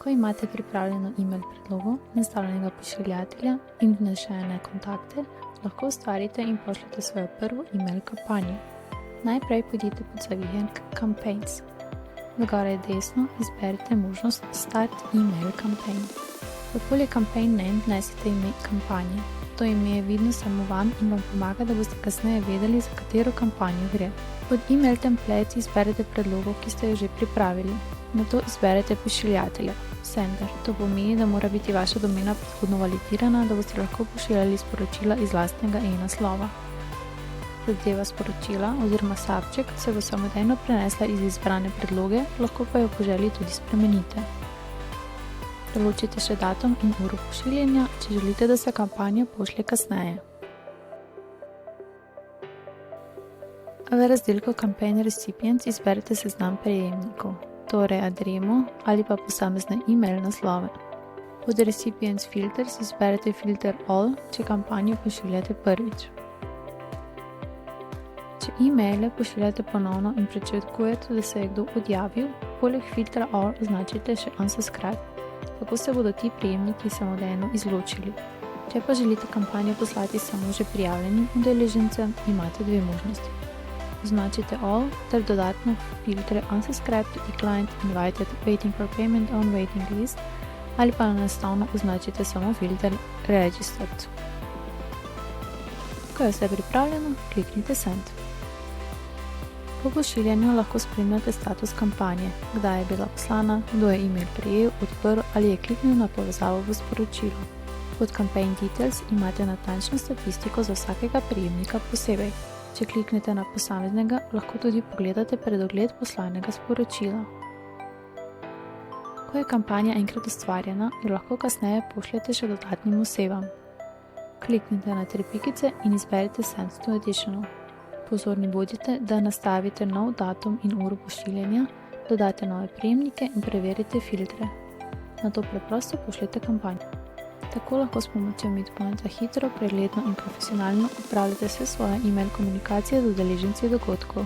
Ko imate pripravljeno e-mail predlogo, nastavljenega pošiljatelja in vnesene kontakte, lahko ustvarite in pošljete svojo prvo e-mail kampanjo. Najprej pojdite pod zavihank Campaigns. Zgoraj desno izberite možnost Start email campaign. V polje Campaign Name vnesite ime kampanje. To ime je vidno samo vam in vam pomaga, da boste kasneje vedeli, za katero kampanjo gre. Pod email template izberete predlogo, ki ste jo že pripravili. Nato izberete pošiljatelja, Sender. To pomeni, da mora biti vaša domena predhodno validirana, da boste lahko pošiljali sporočila iz lastnega e-naslova. Zadeva sporočila oziroma subject se bo samodejno prenesla iz izbrane predloge, lahko pa jo po želji tudi spremenite. Določite še datum in uro pošiljanja, če želite, da se kampanja pošlje kasneje. V razdelku Campaign Recipients izberete seznam prejemnikov, torej adremo ali pa posamezne e-mail naslove. Pod Recipients Filters izberete filter All, če kampanjo pošiljate prvič. Če e-maile pošiljate ponovno in pričakujete, da se je kdo odjavil, poleg filtra All označite še Unsubscribe. Tako se bodo ti prejemniki samodejno izločili. Če pa želite kampanjo poslati samo že prijavljenim udeležencem, imate dve možnosti. Označite All ter dodatno filtre Unsubscribe to Declined, Invited, Waiting for Payment on Waiting List ali pa enostavno označite samo filter Registered. Ko je vse pripravljeno, kliknite Send. Po pošiljanju lahko spremljate status kampanje, kdaj je bila poslana, kdo je e-mail prejel, odprl ali je kliknil na povezavo v sporočilu. Pod Campaign Details imate natančno statistiko za vsakega prejemnika posebej. Če kliknete na posameznega, lahko tudi pogledate predogled poslanega sporočila. Ko je kampanja enkrat ustvarjena, jo lahko kasneje pošljete še dodatnim osebam. Kliknite na 3 pikice in izberite Send to Additional. Pozorni bodite, da nastavite nov datum in uro pošiljanja, dodate nove prejemnike in preverite filtre. Nato preprosto pošljete kampanjo. Tako lahko s pomočjo Meetpointa hitro, pregledno in profesionalno upravljate vse svoje e-mail komunikacije z udeleženci dogodkov.